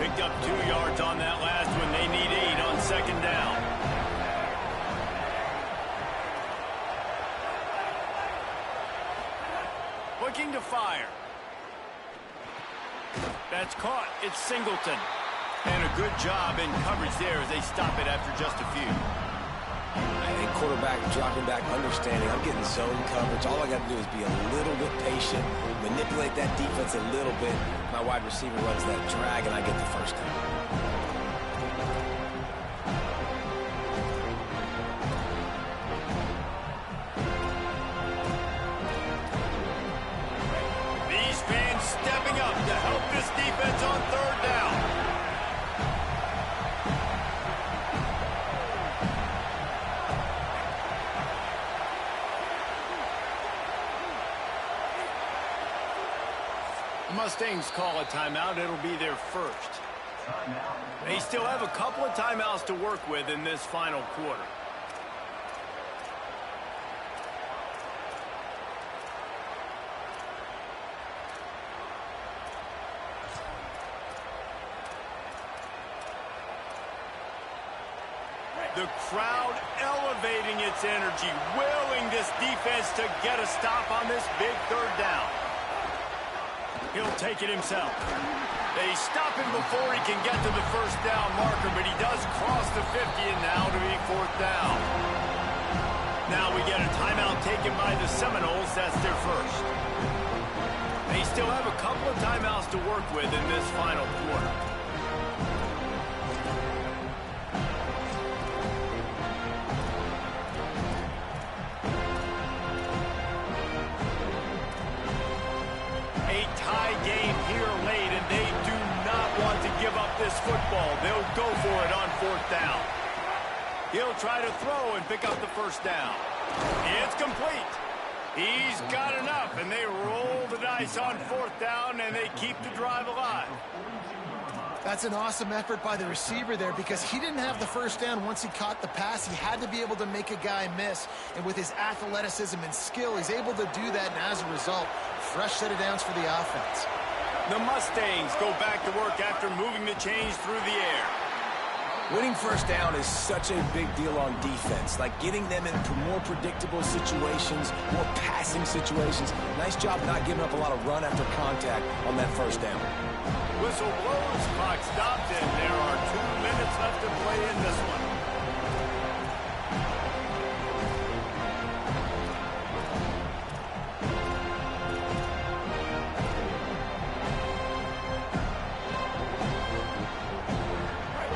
Speaker 3: Picked up 2 yards on that last one. They need 8 on second down. Looking to fire. That's caught. It's Singleton. And a good job in coverage there as they stop it after just a few.
Speaker 6: I think quarterback dropping back, understanding I'm getting zone coverage. All I got to do is be a little bit patient, manipulate that defense a little bit. My wide receiver runs that drag, and I get the first down.
Speaker 3: These fans stepping up to help this defense on third down. Mustangs call a timeout. It'll be their first. They still have a couple of timeouts to work with in this final quarter. The crowd elevating its energy, willing this defense to get a stop on this big third down. He'll take it himself. They stop him before he can get to the first down marker, but he does cross the 50 and now to be fourth down. Now we get a timeout taken by the Seminoles. That's their first. They still have a couple of timeouts to work with in this final quarter. This football, they'll go for it on fourth down. He'll try to throw and pick up the first down. It's complete. He's got enough, and they roll the dice on fourth down, and they keep the drive alive.
Speaker 5: That's an awesome effort by the receiver there because he didn't have the first down once he caught the pass. He had to be able to make a guy miss. And with his athleticism and skill, he's able to do that. And as a result, fresh set of downs for the offense.
Speaker 3: The Mustangs go back to work after moving the chains through the air.
Speaker 6: Winning first down is such a big deal on defense, like getting them into more predictable situations, more passing situations. Nice job not giving up a lot of run after contact on that first down.
Speaker 3: Whistle blows, clock stopped, and there are 2 minutes left to play in this one.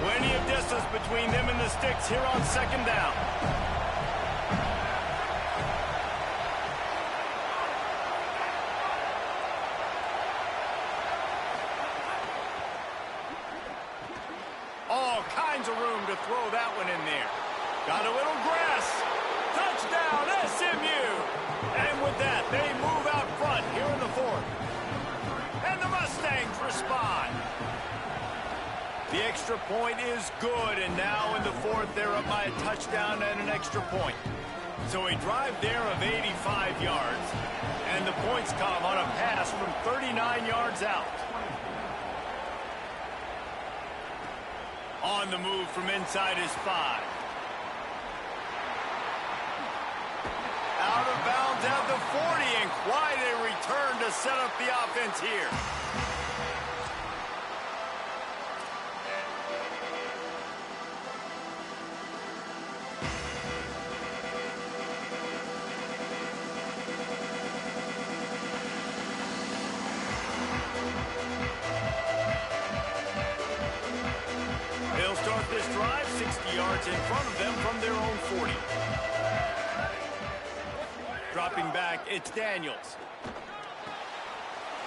Speaker 3: Plenty of distance between them and the sticks here on second down. All kinds of room to throw that one in there. Got a little grass. Touchdown, SMU. And with that, they move out front here in the fourth. And the Mustangs respond. The extra point is good, and now in the fourth, they're up by a touchdown and an extra point. So a drive there of 85 yards, and the points come on a pass from 39 yards out. On the move from inside his 5. Out of bounds at the 40, and quite a return to set up the offense here. They'll start this drive 60 yards in front of them from their own 40. Dropping back, it's Daniels.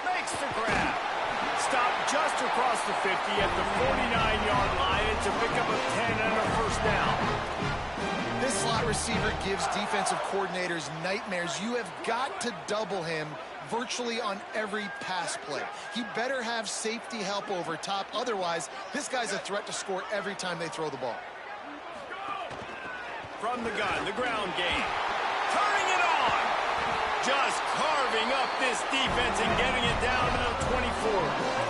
Speaker 3: Makes the grab. Stopped just across the 50 at the 49-yard line. It's a pickup of 10 and a first down.
Speaker 5: This slot receiver gives defensive coordinators nightmares. You have got to double him virtually on every pass play. He better have safety help over top. Otherwise, this guy's a threat to score every time they throw the ball.
Speaker 3: From the gun, the ground game. Turning it on. Just carving up this defense and getting it down to the 24.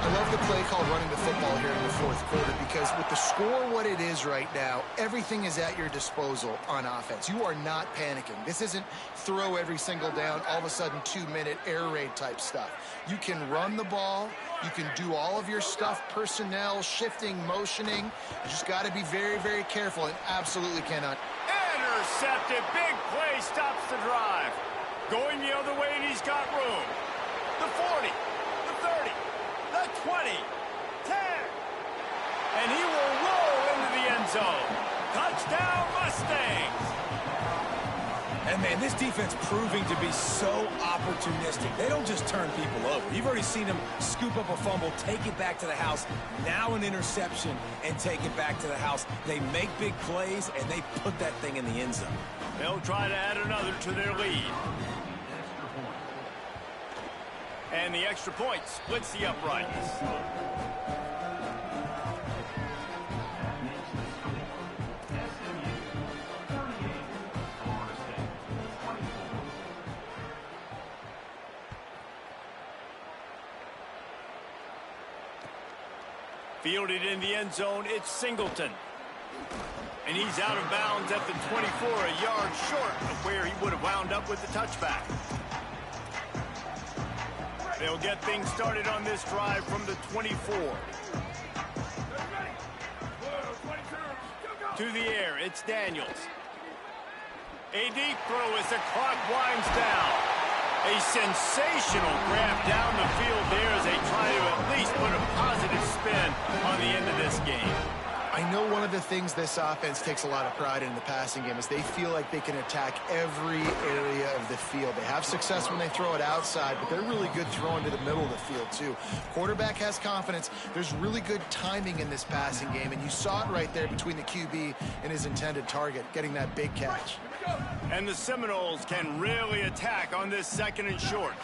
Speaker 5: I love the play call running the football here in the fourth quarter because with the score what it is right now, everything is at your disposal on offense. You are not panicking. This isn't throw every single down, all of a sudden 2-minute air raid type stuff. You can run the ball. You can do all of your stuff, personnel, shifting, motioning. You just got to be very, very careful and absolutely cannot.
Speaker 3: Intercepted. Big play stops the drive. Going the other way, and he's got room. The 40, the 30. The 20, 10, and he will roll into the end zone. Touchdown, Mustangs.
Speaker 6: And, man, this defense proving to be so opportunistic. They don't just turn people over. You've already seen them scoop up a fumble, take it back to the house, now an interception, and take it back to the house. They make big plays, and they put that thing in the end zone.
Speaker 3: They'll try to add another to their lead. And the extra point splits the uprights. Fielded in the end zone, it's Singleton. And he's out of bounds at the 24, a yard short of where he would have wound up with the touchback. They'll get things started on this drive from the 24. To the air, it's Daniels. A deep throw as the clock winds down. A sensational grab down the field there as they try to at least put a positive spin on the end of this game.
Speaker 5: I know one of the things this offense takes a lot of pride in the passing game is they feel like they can attack every area of the field. They have success when they throw it outside, but they're really good throwing to the middle of the field too. Quarterback has confidence. There's really good timing in this passing game, and you saw it right there between the QB and his intended target, getting that big catch.
Speaker 3: And the Seminoles can really attack on this second and short.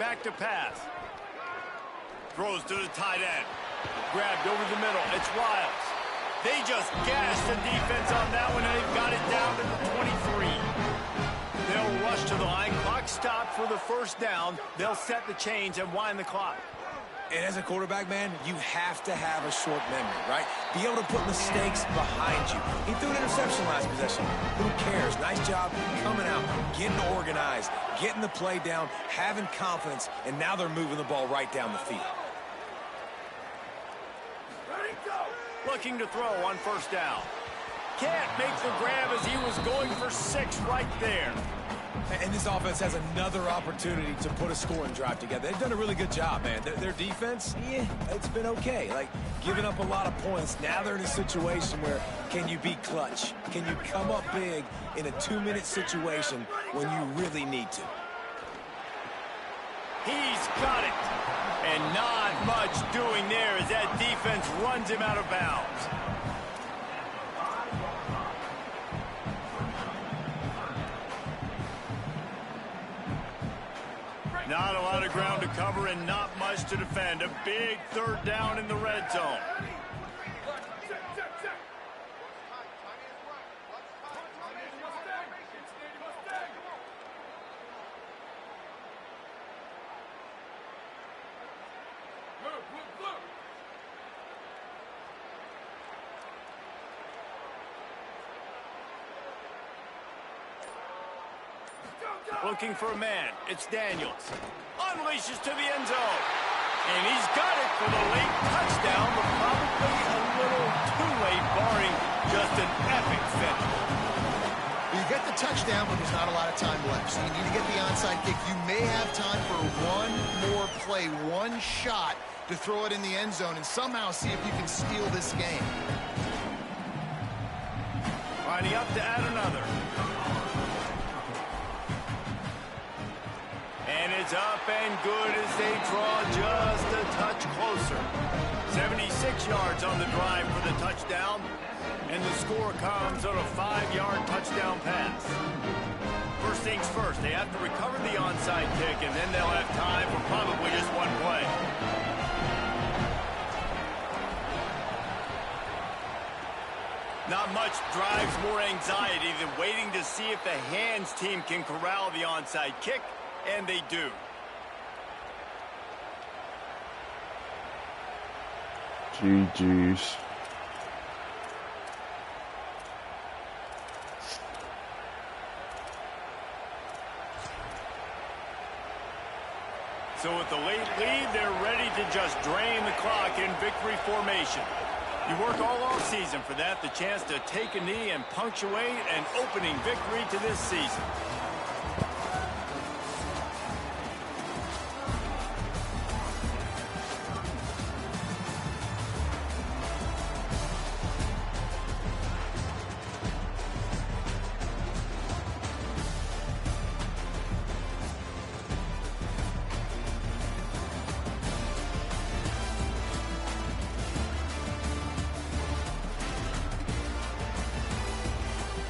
Speaker 3: back to pass. Throws to the tight end. Grabbed over the middle. It's Riles. They just gashed the defense on that one, and they've got it down to the 23. They'll rush to the line. Clock stopped for the first down. They'll set the chains and wind the clock.
Speaker 6: And as a quarterback, man, you have to have a short memory, right? Be able to put mistakes behind you. He threw an interception last possession. Who cares? Nice job coming out, getting organized, getting the play down, having confidence, and now they're moving the ball right down the field.
Speaker 3: Looking to throw on first down. Can't make the grab as he was going for 6 right there.
Speaker 6: And this offense has another opportunity to put a scoring drive together. They've done a really good job, man. Their defense, yeah, it's been okay. Like, giving up a lot of points. Now they're in a situation where can you be clutch? Can you come up big in a 2-minute situation when you really need to?
Speaker 3: He's got it. And not much doing there as that defense runs him out of bounds. Not a lot of ground to cover and not much to defend. A big third down in the red zone. Looking for a man. It's Daniels. Unleashes to the end zone. And he's got it for the late touchdown, but probably a little too late, barring just an epic finish.
Speaker 5: You get the touchdown, but there's not a lot of time left. So you need to get the onside kick. You may have time for one more play, one shot to throw it in the end zone and somehow see if you can steal this game.
Speaker 3: Lining up to add another. And it's up and good as they draw just a touch closer. 76 yards on the drive for the touchdown. And the score comes on a 5-yard touchdown pass. First things first, they have to recover the onside kick, and then they'll have time for probably just one play. Not much drives more anxiety than waiting to see if the hands team can corral the onside kick. And they do.
Speaker 1: GG's.
Speaker 3: So with the late lead, they're ready to just drain the clock in victory formation. You work all off season for that, the chance to take a knee and punctuate an opening victory to this season.